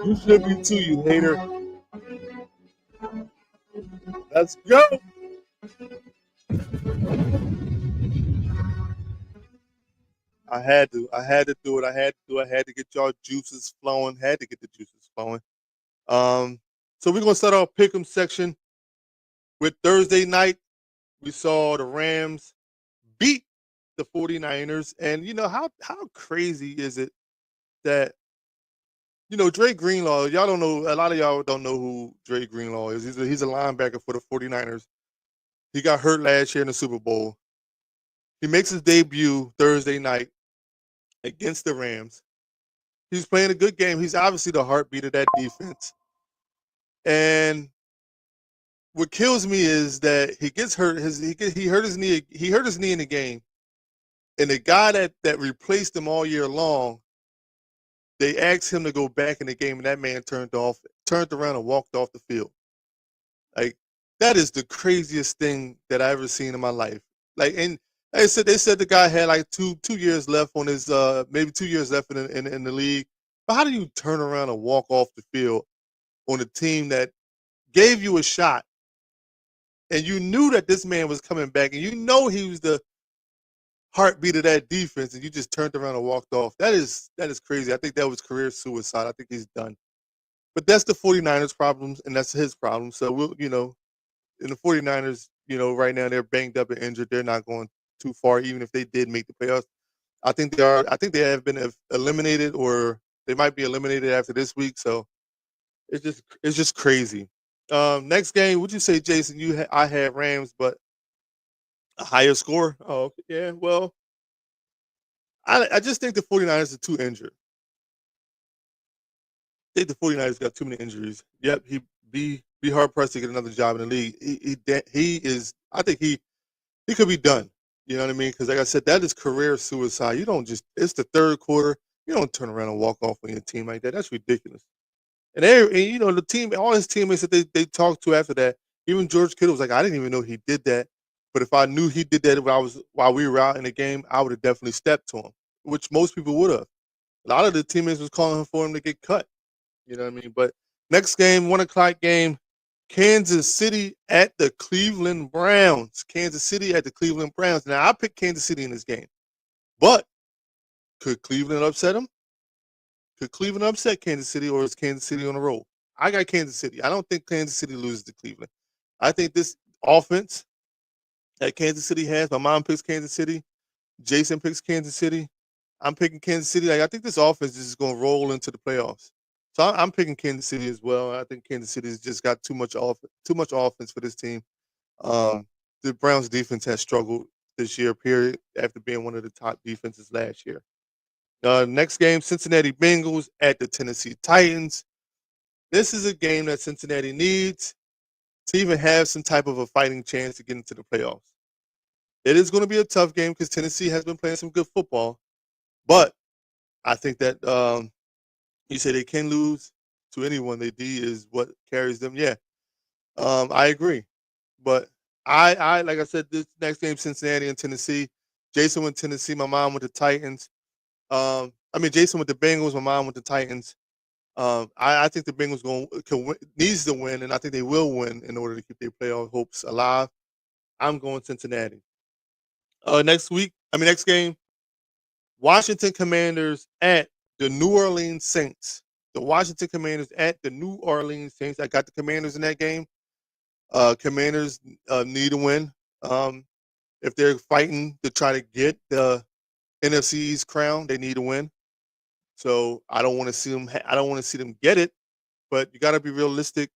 You should be too, you hater. Let's go. I had to do it. I had to get y'all juices flowing. So we're gonna start our pick'em section with Thursday night. We saw the Rams beat the 49ers, and how crazy is it that Dre Greenlaw, y'all don't know, a lot of y'all don't know who Dre Greenlaw is. He's a linebacker for the 49ers. He got hurt last year in the Super Bowl. He makes his debut Thursday night against the Rams. He's playing a good game. He's obviously the heartbeat of that defense. And what kills me is that he gets hurt. He hurt his knee. He hurt his knee in the game. And the guy that replaced him all year long, they asked him to go back in the game, and that man turned around and walked off the field. Like, that is the craziest thing that I ever seen in my life. Like, and they said the guy had like two years left on his maybe 2 years left in the league. But how do you turn around and walk off the field on a team that gave you a shot and you knew that this man was coming back, and you know he was the heartbeat of that defense, and you just turned around and walked off. That is crazy. I think that was career suicide. I think he's done. But that's the 49ers problems, and that's his problem. So we'll, and the 49ers, right now they're banged up and injured. They're not going too far, even if they did make the playoffs. I think they are. I think they have been eliminated, or they might be eliminated after this week. So it's just crazy. Next game, would you say, Jason? I had Rams, but a higher score. Oh, okay. Yeah. Well, I just think the 49ers are too injured. I think the 49ers got too many injuries. Yep, he be hard pressed to get another job in the league. He is. I think he could be done. You know what I mean? Because like I said, that is career suicide. You don't just. It's the third quarter. You don't turn around and walk off on your team like that. That's ridiculous. And the team, all his teammates that they talked to after that, even George Kittle was like, I didn't even know he did that. But if I knew he did that while we were out in the game, I would have definitely stepped to him, which most people would have. A lot of the teammates was calling for him to get cut. You know what I mean? But next game, 1 o'clock game, Kansas City at the Cleveland Browns. Kansas City at the Cleveland Browns. Now I picked Kansas City in this game, but could Cleveland upset them? Could Cleveland upset Kansas City, or is Kansas City on the roll? I got Kansas City. I don't think Kansas City loses to Cleveland. I think this offense that Kansas City has, my mom picks Kansas City, Jason picks Kansas City. I'm picking Kansas City. Like, I think this offense is going to roll into the playoffs. So I'm picking Kansas City as well. I think Kansas City has just got too much offense for this team. The Browns defense has struggled this year, period, after being one of the top defenses last year. Next game, Cincinnati Bengals at the Tennessee Titans. This is a game that Cincinnati needs to even have some type of a fighting chance to get into the playoffs. It is going to be a tough game because Tennessee has been playing some good football, but I think that you say they can lose to anyone. They D is what carries them. Yeah, I agree. But like I said, this next game, Cincinnati and Tennessee. Jason went Tennessee. My mom went the Titans. Jason with the Bengals. My mom with the Titans. I think the Bengals needs to win, and I think they will win in order to keep their playoff hopes alive. I'm going Cincinnati. Next game, Washington Commanders at the New Orleans Saints. The Washington Commanders at the New Orleans Saints. I got the Commanders in that game. Commanders need to win. If they're fighting to try to get the NFC's crown, they need to win. So I don't want to see them. I don't want to see them get it. But you got to be realistic.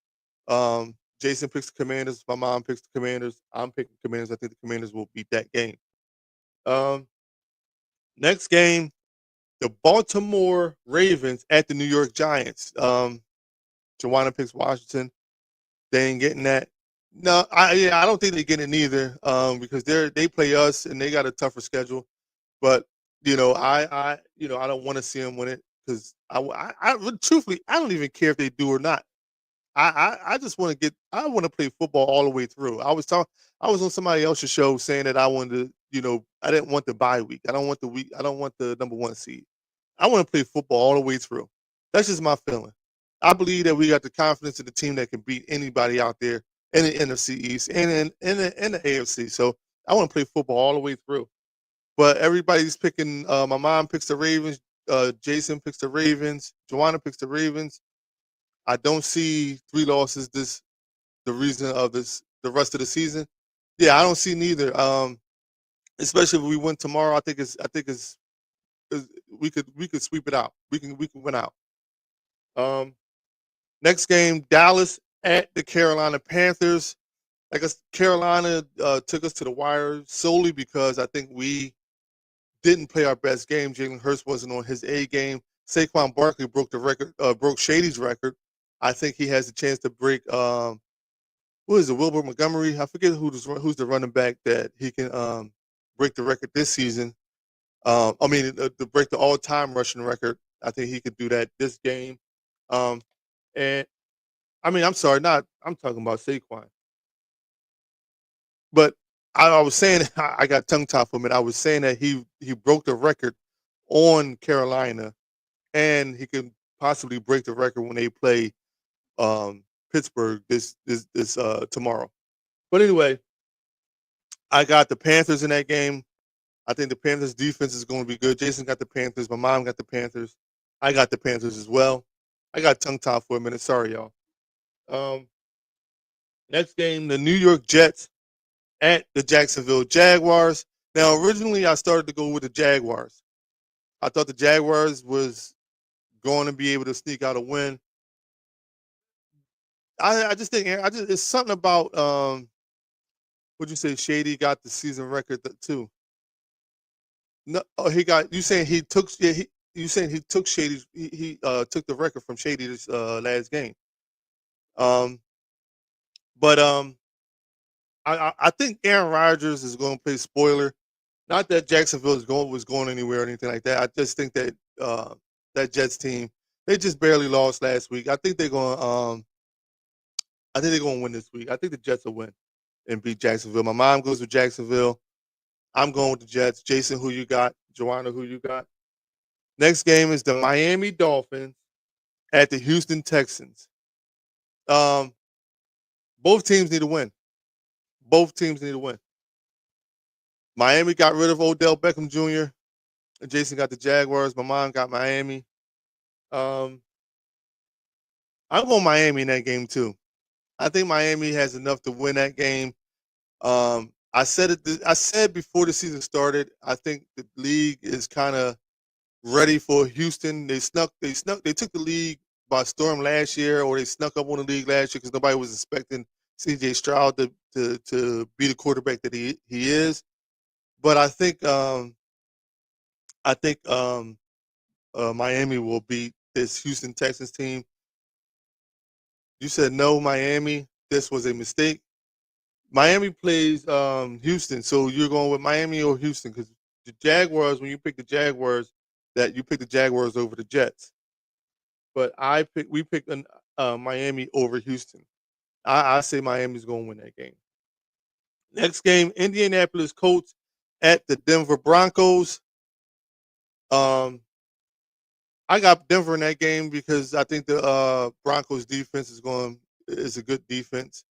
Jason picks the Commanders. My mom picks the Commanders. I'm picking Commanders. I think the Commanders will beat that game. Next game, the Baltimore Ravens at the New York Giants. Joanna picks Washington. They ain't getting that. No, I don't think they're getting it either. Because they play us and they got a tougher schedule. But I don't want to see them win it because truthfully, I don't even care if they do or not. I just want to I want to play football all the way through. I was on somebody else's show saying that I wanted to, I didn't want the bye week. I don't want the week. I don't want the number 1 seed. I want to play football all the way through. That's just my feeling. I believe that we got the confidence of the team that can beat anybody out there in the NFC East and in the AFC. So I want to play football all the way through. But everybody's picking. My mom picks the Ravens. Jason picks the Ravens. Joanna picks the Ravens. I don't see 3 losses the reason of the rest of the season. Yeah, I don't see neither. Especially if we win tomorrow, I think we could sweep it out. We can win out. Next game, Dallas at the Carolina Panthers. I guess Carolina took us to the wire solely because I think we didn't play our best game. Jalen Hurts wasn't on his A game. Saquon Barkley broke the record, broke Shady's record. I think he has a chance to break. Who is it? Wilbur Montgomery. I forget who's the running back that he can break the record this season. To break the all-time rushing record. I think he could do that this game. I'm sorry, I'm talking about Saquon. But I was saying, I got tongue-tied for a minute. I was saying that he broke the record on Carolina, and he can possibly break the record when they play Pittsburgh this tomorrow. But anyway, I got the Panthers in that game. I think the Panthers defense is going to be good. Jason got the Panthers. My mom got the Panthers. I got the Panthers as well. I got tongue tied for a minute. Sorry, y'all. Um, Next game, the New York Jets at the Jacksonville Jaguars. Now, originally, I started to go with the Jaguars. I thought the Jaguars was going to be able to sneak out a win. I just think it's something about what'd you say? Shady got the season record too. No, oh, he got you saying he took yeah, you saying he took Shady he took the record from Shady this last game. Um, but I think Aaron Rodgers is going to play spoiler. Not that Jacksonville was going anywhere or anything like that. I just think that that Jets team they just barely lost last week. I think they're going to win this week. I think the Jets will win and beat Jacksonville. My mom goes with Jacksonville. I'm going with the Jets. Jason, who you got? Joanna, who you got? Next game is the Miami Dolphins at the Houston Texans. Um, both teams need to win. Both teams need to win. Miami got rid of Odell Beckham Jr. And Jason got the Jaguars. My mom got Miami. Um, I'm going Miami in that game too. I think Miami has enough to win that game. I said it. I said before the season started. I think the league is kind of ready for Houston. They took the league by storm last year, or they snuck up on the league last year because nobody was expecting C.J. Stroud to be the quarterback that he is. But I think Miami will beat this Houston Texans team. You said no, Miami. This was a mistake. Miami plays Houston, so you're going with Miami or Houston because the Jaguars. When you pick the Jaguars, that you pick the Jaguars over the Jets. But we picked Miami over Houston. I say Miami's going to win that game. Next game, Indianapolis Colts at the Denver Broncos. I got Denver in that game because I think the Broncos defense is a good defense.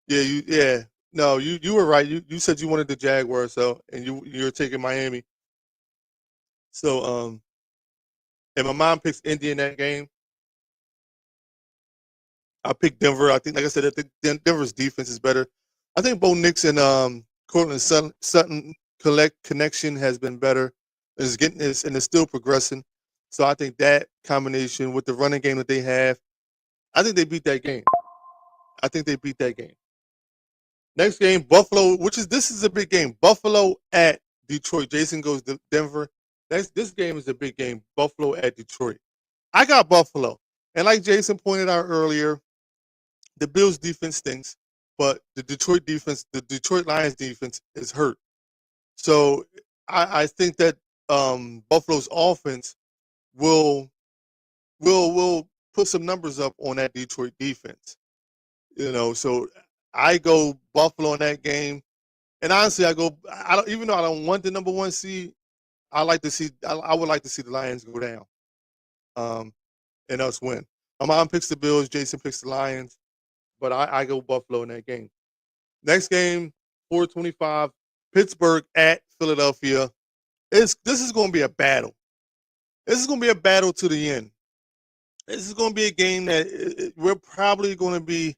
Yeah. No, you were right. You said you wanted the Jaguars, so and you're taking Miami. So and my mom picks Indy in that game. I picked Denver. I think, like I said, I think Denver's defense is better. I think Bo Nix and Cortland Sutton connection has been better. And it's still progressing. So I think that combination with the running game that they have, I think they beat that game. Next game, Buffalo, this is a big game. Buffalo at Detroit. Jason goes to Denver. This game is a big game. Buffalo at Detroit. I got Buffalo. And like Jason pointed out earlier, the Bills defense stinks, but the Detroit Lions defense is hurt. So I think that Buffalo's offense will put some numbers up on that Detroit defense. So I go Buffalo in that game. And honestly, even though I don't want the number one seed, I would like to see the Lions go down. And us win. My mom picks the Bills, Jason picks the Lions, but I go Buffalo in that game. Next game, 4:25, Pittsburgh at Philadelphia. This is going to be a battle. This is going to be a battle to the end. This is going to be a game that we're probably going to be.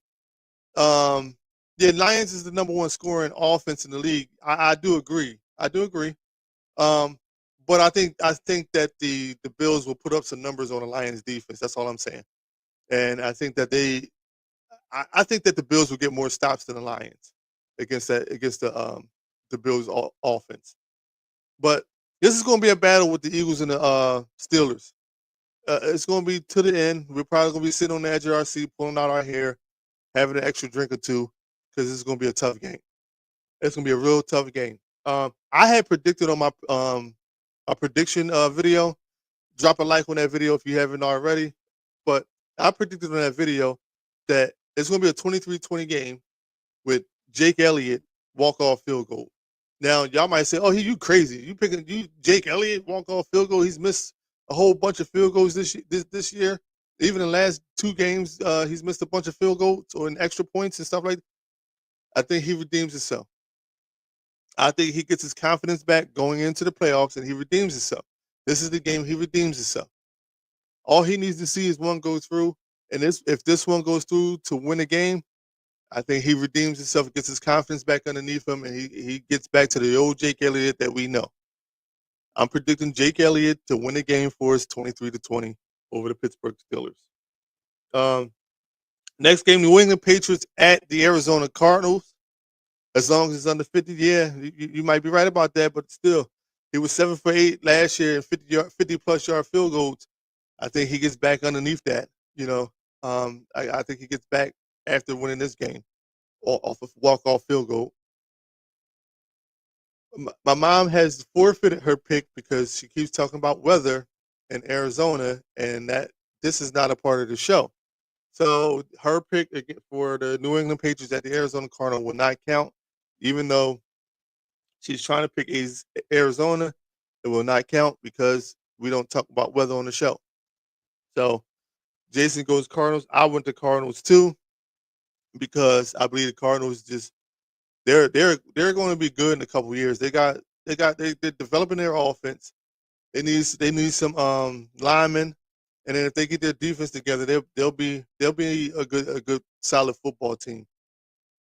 Lions is the number one scoring offense in the league. I do agree. But I think that the Bills will put up some numbers on the Lions defense. That's all I'm saying. And I think that I think that the Bills will get more stops than the Lions against the Bills offense. But this is going to be a battle with the Eagles and the Steelers. It's going to be to the end. We're probably going to be sitting on the edge of our seat, pulling out our hair, having an extra drink or two, because this is going to be a tough game. It's going to be a real tough game. I had predicted on my prediction video. Drop a like on that video if you haven't already. But I predicted on that video that it's going to be a 23-20 game with Jake Elliott walk-off field goal. Now, y'all might say, oh, you crazy. You picking Jake Elliott walk-off field goal. He's missed a whole bunch of field goals this year. Even in the last two games, he's missed a bunch of field goals or in extra points and stuff like that. I think he redeems himself. I think he gets his confidence back going into the playoffs, and he redeems himself. This is the game he redeems himself. All he needs to see is one go through, and if this one goes through to win a game, I think he redeems himself, gets his confidence back underneath him, and he gets back to the old Jake Elliott that we know. I'm predicting Jake Elliott to win the game for us 23-20 over the Pittsburgh Steelers. Um, Next game, New England Patriots at the Arizona Cardinals. As long as it's under 50, yeah, you might be right about that, but still, he was 7 for 8 last year and 50 plus yard field goals. I think he gets back underneath that. I think he gets back after winning this game off of walk off field goal. My mom has forfeited her pick because she keeps talking about weather in Arizona, and that this is not a part of the show. So her pick for the New England Patriots at the Arizona Cardinals will not count, even though she's trying to pick Arizona. It will not count because we don't talk about weather on the show. So Jason goes Cardinals. I went to Cardinals too because I believe the Cardinals just they're going to be good in a couple of years. They're developing their offense. They need some linemen, and then if they get their defense together, they'll be a good solid football team.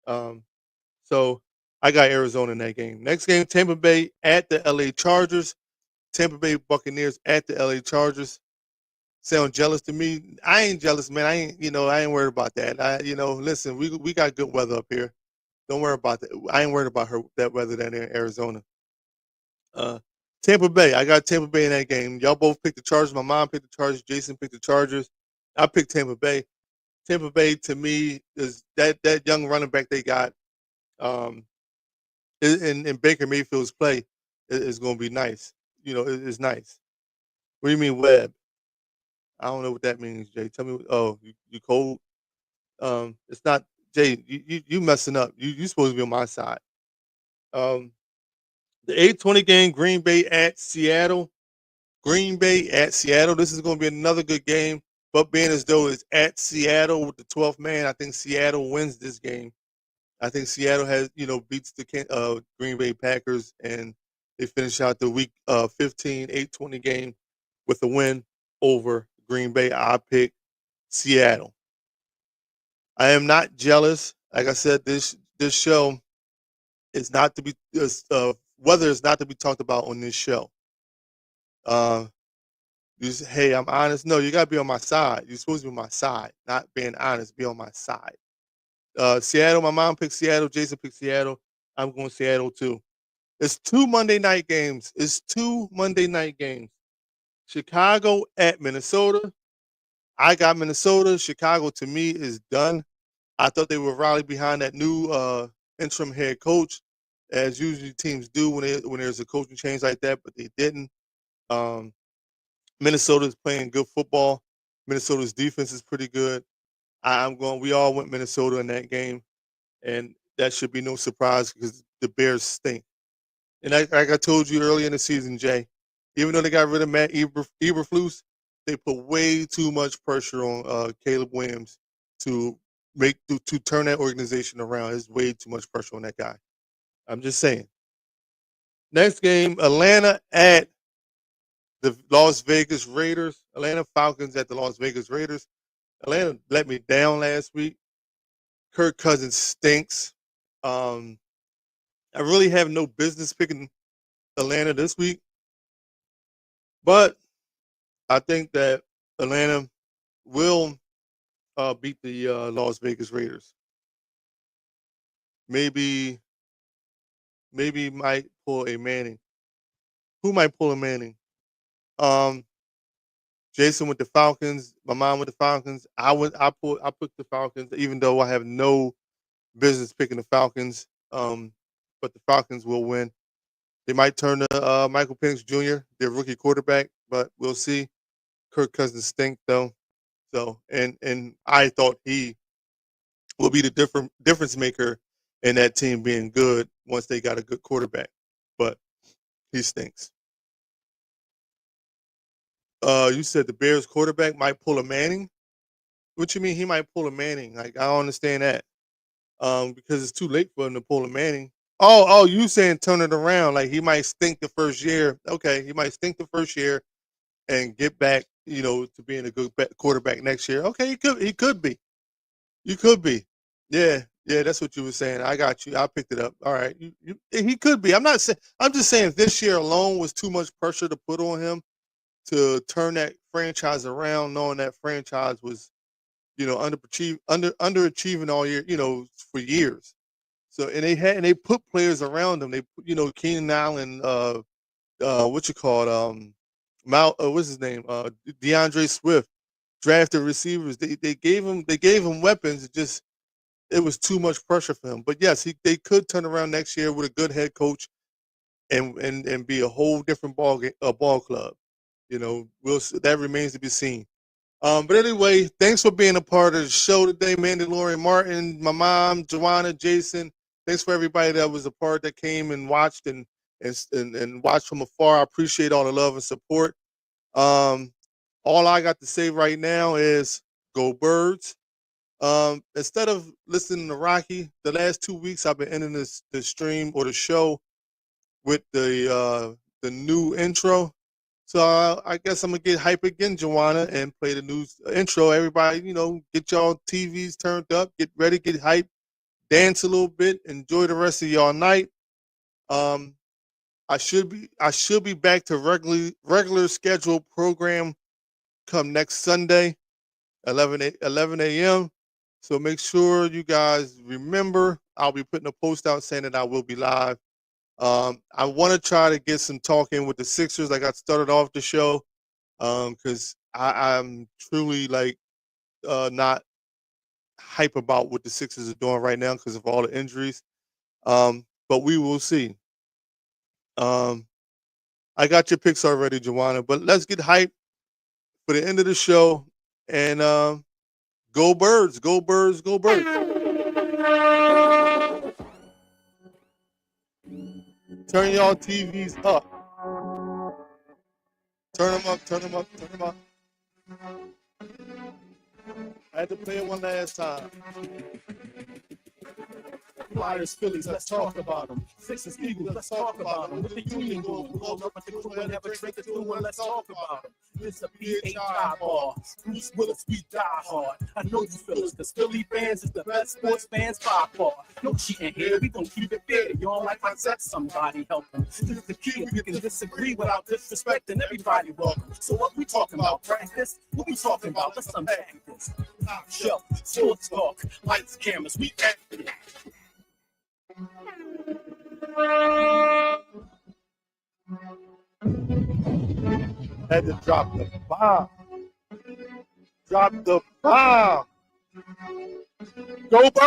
So I got Arizona in that game. Next game, Tampa Bay at the LA Chargers. Tampa Bay Buccaneers at the LA Chargers. Sound jealous to me? I ain't jealous, man. I ain't worried about that. Listen, we got good weather up here. Don't worry about that. I ain't worried about that weather down there in Arizona. Uh, Tampa Bay. I got Tampa Bay in that game. Y'all both picked the Chargers. My mom picked the Chargers. Jason picked the Chargers. I picked Tampa Bay. Tampa Bay to me is that young running back they got. Um, in Baker Mayfield's play is going to be nice. It's nice. What do you mean Webb? I don't know what that means, Jay. Tell me. Oh, you cold? It's not Jay. You messing up. You supposed to be on my side. Um, the 8:20 game, Green Bay at Seattle. Green Bay at Seattle. This is going to be another good game. But being as though it's at Seattle with the 12th man, I think Seattle wins this game. I think Seattle beats the Green Bay Packers, and they finish out the week 15, 8:20 game with a win over Green Bay. I pick Seattle. I am not jealous. Like I said, this show is not to be weather is not to be talked about on this show. Hey, I'm honest. No, you gotta be on my side. You're supposed to be on my side, not being honest. Be on my side. Seattle. My mom picked Seattle. Jason picked Seattle. I'm going Seattle too. It's 2 Monday night games. Chicago at Minnesota. I got Minnesota. Chicago to me is done. I thought they would rally behind that new interim head coach, as usually teams do when there's a coaching change like that, but they didn't. Um, Minnesota is playing good football. Minnesota's defense is pretty good. We all went Minnesota in that game, and that should be no surprise because the Bears stink. And like I told you earlier in the season, Jay, even though they got rid of Matt Eberflus, they put way too much pressure on Caleb Williams to to turn that organization around. There's way too much pressure on that guy. I'm just saying. Next game, Atlanta at the Las Vegas Raiders. Atlanta Falcons at the Las Vegas Raiders. Atlanta let me down last week. Kirk Cousins stinks. Um, I really have no business picking Atlanta this week, but I think that Atlanta will beat the Las Vegas Raiders. Maybe might pull a Manning. Who might pull a Manning? Um, Jason with the Falcons. My mom with the Falcons. I picked the Falcons, even though I have no business picking the Falcons. But the Falcons will win. They might turn to Michael Penix Jr., their rookie quarterback, but we'll see. Kirk Cousins stink though. So and I thought he will be the difference maker in that team being good once they got a good quarterback. But he stinks. You said the Bears quarterback might pull a Manning. What you mean he might pull a Manning? Like I don't understand that. because it's too late for him to pull a Manning. Oh, you saying turn it around? Like he might stink the first year. Okay, he might stink the first year and get back, to being a good quarterback next year. Okay, he could be. You could be. Yeah, that's what you were saying. I got you. I picked it up. All right, he could be. I'm not saying. I'm just saying this year alone was too much pressure to put on him to turn that franchise around, knowing that franchise was, underachieving all year, for years. So and they put players around them. They put, Keenan Allen, what you call it, what's his name, DeAndre Swift, drafted receivers. They gave him weapons. It was too much pressure for him. But yes, they could turn around next year with a good head coach and be a whole different ball club. That remains to be seen. But anyway, thanks for being a part of the show today, Mandalorian Martin, my mom, Joanna, Jason. Thanks for everybody that was a part that came and watched and watched from afar. I appreciate all the love and support. Um, all I got to say right now is go Birds. Instead of listening to Rocky, the last 2 weeks I've been ending the stream or the show with the new intro. So I guess I'm gonna get hype again, Joanna, and play the new intro. Everybody, get y'all TVs turned up, get ready, get hype, dance a little bit, enjoy the rest of y'all night. I should be back to regular scheduled program come next Sunday, 11 a.m. So make sure you guys remember. I'll be putting a post out saying that I will be live. I want to try to get some talking with the Sixers. I got started off the show because I'm truly not hype about what the Sixers are doing right now because of all the injuries. But we will see. I got your picks already, Joanna, but let's get hype for the end of the show and go Birds, go Birds, go Birds. Turn y'all TVs up. Turn them up, turn them up, turn them up. I had to play it one last time. Flyers, Phillies, let's talk about them. Sixers, Eagles, let's talk about them. With the Union Gold, we'll go up at the crew and have a drink or two and let's talk about them. It's a PHI bar. Bruce Willis, we die hard. I know you feel us, cause Philly fans is the best sports fans by far. No cheating here, we gon' keep it fair. You don't like my sex, somebody help them. This is the key, if you can disagree without disrespecting everybody welcome. So what we talking about, practice? What we talking about? Let's unpack this. Top shelf, sports talk, lights, cameras, we after it. Had to drop the bomb. Drop the bomb. Go Birds!